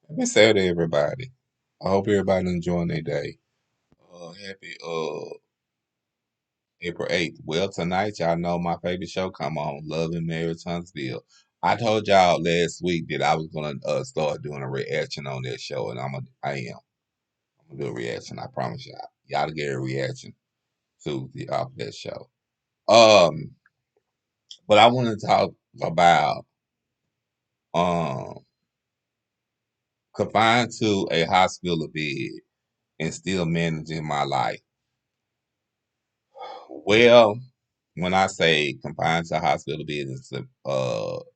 Happy Saturday, everybody. I hope everybody enjoying their day. Happy April 8th. Well, tonight, y'all know my favorite show come on, Love and Marriage Huntsville. I told y'all last week that I was gonna start doing a reaction on that show, and I am. I'm gonna do a reaction. I promise y'all. Y'all to get a reaction to the off that show. Um, but I want to talk about um confined to a hospital bed and still managing my life. Well, when I say confined to hospital business,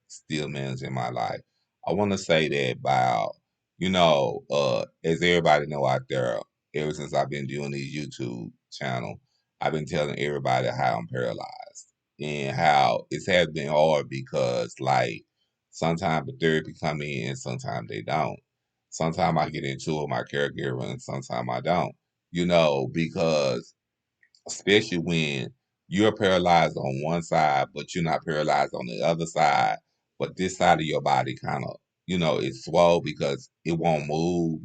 still managing my life, I want to say that about, as everybody know out there, ever since I've been doing these YouTube channel, I've been telling everybody how I'm paralyzed and how it has been hard because, like, sometimes the therapy come in and sometimes they don't. Sometimes I get into it with my caregiver and sometimes I don't. Because especially when you're paralyzed on one side, but you're not paralyzed on the other side. But this side of your body kind of, it's swole because it won't move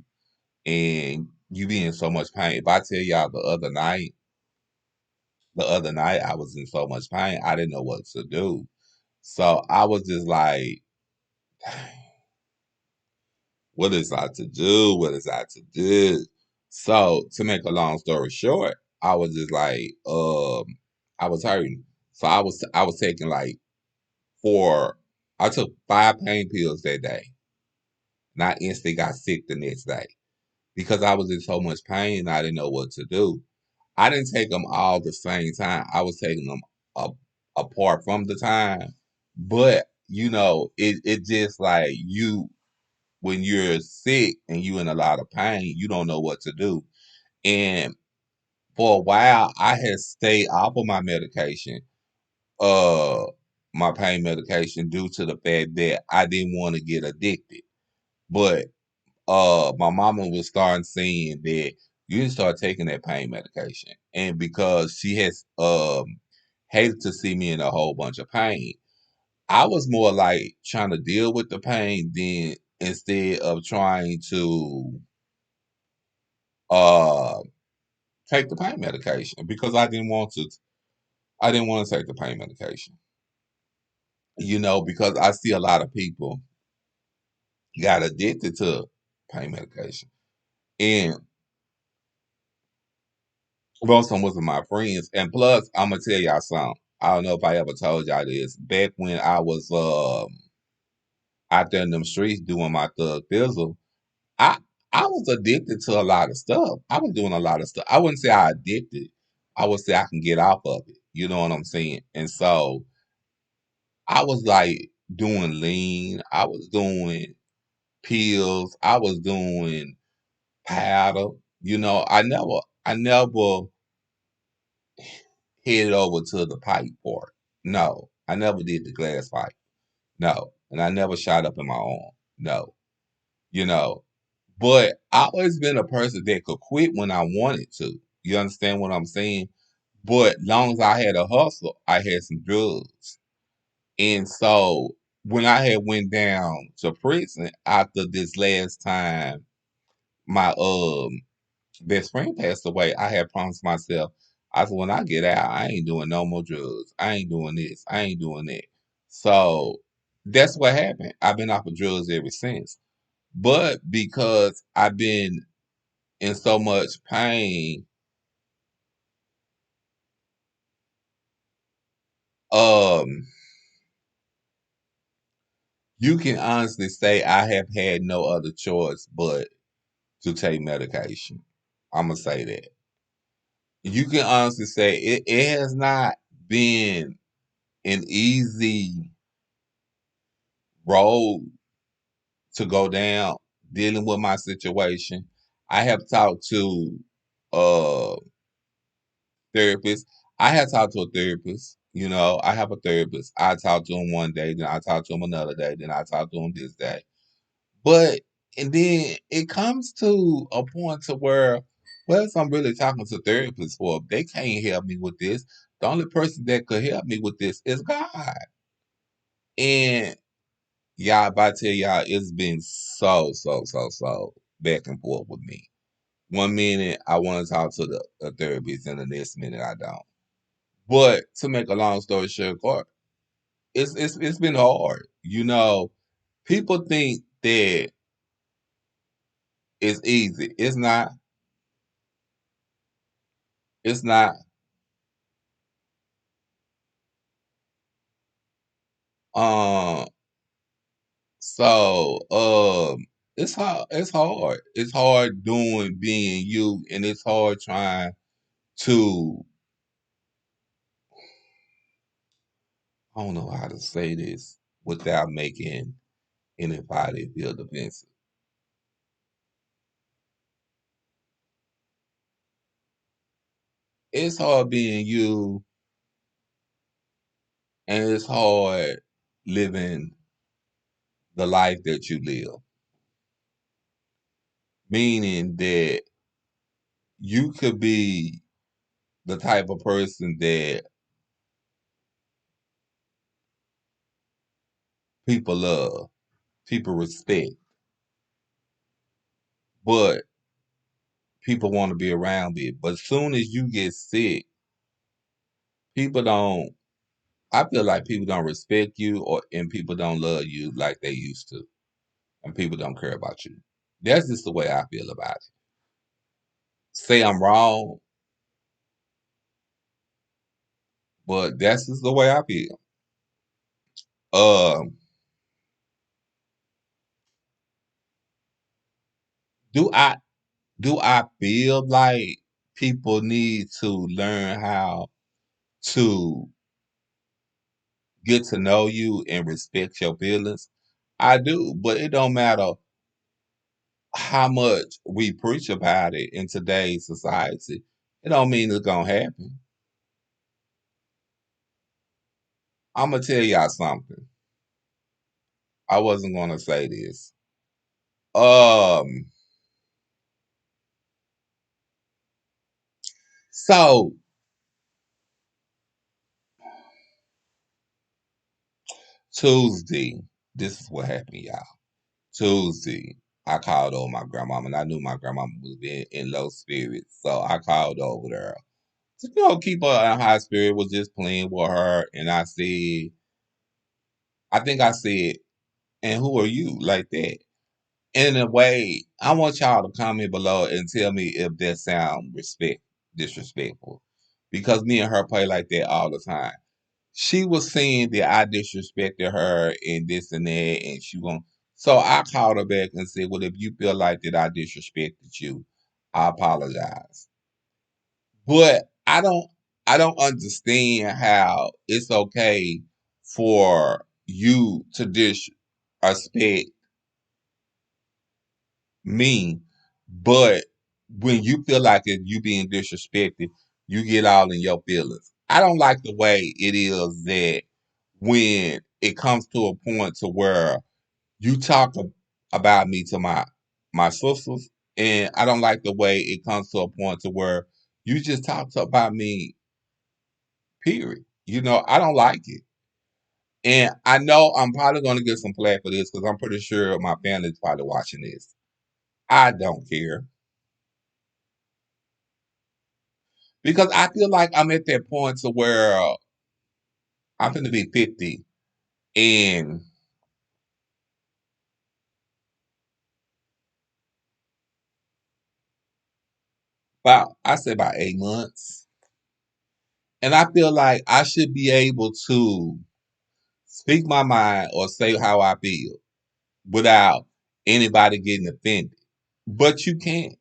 and you be in so much pain. If I tell y'all the other night I was in so much pain, I didn't know what to do. So I was just like, what is I to do? What is I to do? So to make a long story short, I was just like, I was hurting. So I was taking like four. I took 5 pain pills that day, and I instantly got sick the next day because I was in so much pain and I didn't know what to do. I didn't take them all the same time. I was taking them apart from the time, but it just like you when you're sick and you in a lot of pain, you don't know what to do. And for a while, I had stayed off of uh, my pain medication due to the fact that I didn't want to get addicted. But my mama was starting seeing that you didn't start taking that pain medication, and because she has hated to see me in a whole bunch of pain, I was more like trying to deal with the pain than instead of trying to uh take the pain medication because I didn't want to. I didn't want to take the pain medication. Because I see a lot of people got addicted to pain medication, and most of them was my friends. And plus, I'm gonna tell y'all something. I don't know if I ever told y'all this. Back when I was out there in them streets doing my thug thizzle, I I was addicted to a lot of stuff. I was doing a lot of stuff. I wouldn't say I addicted. I would say I can get off of it. You know what I'm saying? And so I was like doing lean. I was doing pills. I was doing powder. I never headed over to the pipe part. No, I never did the glass pipe. No, and I never shot up in my arm. No, you know. But I always been a person that could quit when I wanted to. You understand what I'm saying? But long as I had a hustle, I had some drugs. And so when I had went down to prison after this last time, my best friend passed away. I had promised myself, I said, when I get out, I ain't doing no more drugs. I ain't doing this. I ain't doing that. So that's what happened. I've been off of drugs ever since. But because I've been in so much pain, um, you can honestly say I have had no other choice but to take medication. I'm gonna say that. You can honestly say it has not been an easy road to go down dealing with my situation. I have talked to uh therapists. I have talked to a therapist. I have a therapist. I talked to him one day, then I talked to him another day, then I talked to him this day. But and then it comes to a point to where, well, if I'm really talking to therapists for, they can't help me with this. The only person that could help me with this is God. And Y'all, if I tell y'all, it's been so back and forth with me. One minute I want to talk to the therapist, and the next minute I don't. But to make a long story short, it's been hard. People think that it's easy. It's not. It's not. Um. It's hard. It's hard. It's hard doing being you, and it's hard trying to. I don't know how to say this without making anybody feel defensive. It's hard being you, and it's hard living the life that you live. Meaning that you could be the type of person that people love, people respect, but people want to be around it. But as soon as you get sick, people don't. I feel like people don't respect you, and people don't love you like they used to, and people don't care about you. That's just the way I feel about it. Say I'm wrong, but that's just the way I feel. Um, do I do I feel like people need to learn how to get to know you and respect your feelings? I do, but it don't matter how much we preach about it in today's society. It don't mean it's gonna happen. I'm gonna tell y'all something. I wasn't gonna say this. Um, so Tuesday, this is what happened, y'all. Tuesday, I called over my grandmama, and I knew my grandmama was in low spirits, so I called over there to keep her in high spirit. Was just playing with her, and I think I said, "And who are you?" like that. In a way, I want y'all to comment below and tell me if that sound disrespectful, because me and her play like that all the time. She was saying that I disrespected her and this and that, and she won't. So I called her back and said, "Well, if you feel like that I disrespected you, I apologize." But I don't understand how it's okay for you to disrespect me, but when you feel like it, you being disrespected, you get all in your feelings. I don't like the way it is that when it comes to a point to where you talk about me to my sisters, and I don't like the way it comes to a point to where you just about me. Period. I don't like it, and I know I'm probably going to get some flack for this because I'm pretty sure my family's probably watching this. I don't care because I feel like I'm at that point to where I'm going to be 50 in I say about 8 months. And I feel like I should be able to speak my mind or say how I feel without anybody getting offended. But you can't.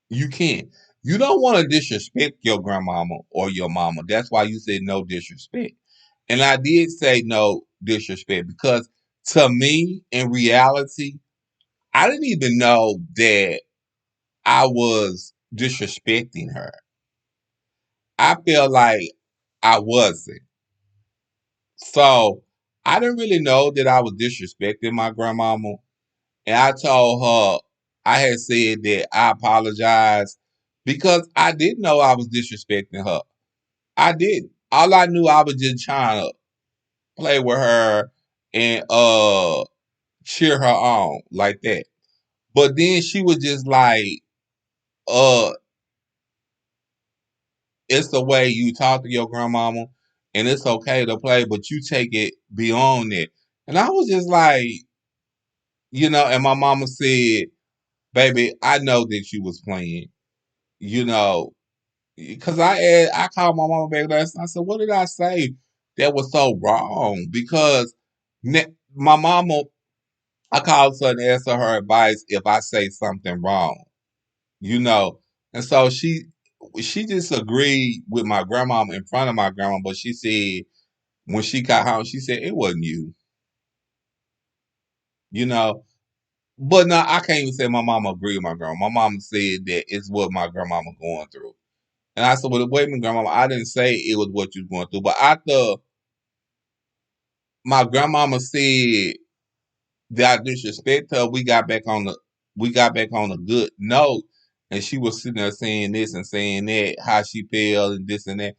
You can't. You don't want to disrespect your grandmama or your mama. That's why you said no disrespect. And I did say no disrespect because to me, in reality, I didn't even know that I was disrespecting her. I feel like I wasn't. So I didn't really know that I was disrespecting my grandmama. And I told her I had said that I apologized because I didn't know I was disrespecting her. I didn't. All I knew I was just trying to play with her and cheer her on like that. But then she was just like, uh, it's the way you talk to your grandmama, and it's okay to play, but you take it beyond it. And I was just like, and my mama said, baby, I know that you was playing, you know, because I called my mama back last night. I said, what did I say that was so wrong? Because my mama, I called her and asked her advice if I say something wrong, you know. And so she just agreed with my grandmama in front of my grandma, but she said when she got home, she said it wasn't you, you know. But no, I can't even say my mama agreed with my grandma. My mama said that it's what my grandmama going through. And I said, well, wait a minute, grandmama, I didn't say it was what you was going through. But after my grandmama said that I disrespect her, we got back on a good note. And she was sitting there saying this and saying that, how she felt and this and that.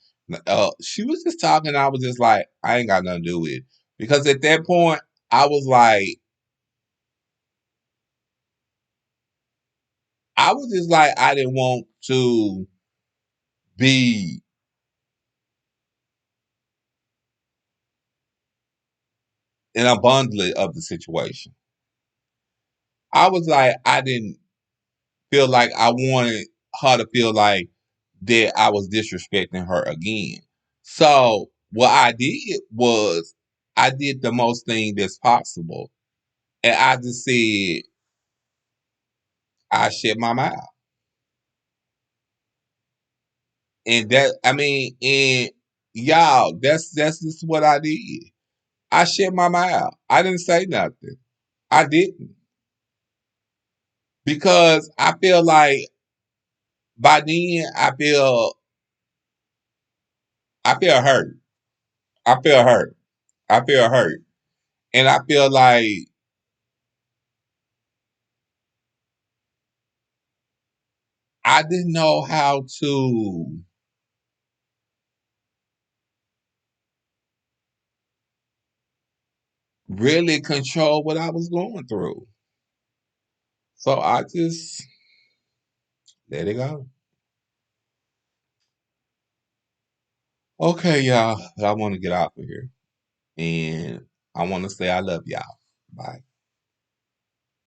She was just talking. I was just like, I ain't got nothing to do with it. Because at that point, I was like, I was just like, I didn't want to be in a bundle of the situation. I was like, I didn't feel like I wanted her to feel like that I was disrespecting her again. So what I did was I did the most thing that's possible. And I just said, I shut my mouth. And and y'all, that's just what I did. I shut my mouth. I didn't say nothing. I didn't. Because I feel like by then I feel hurt. I feel hurt. I feel hurt. And I feel like I didn't know how to really control what I was going through. So I just let it go. Okay, y'all. I want to get off of here. And I want to say I love y'all. Bye.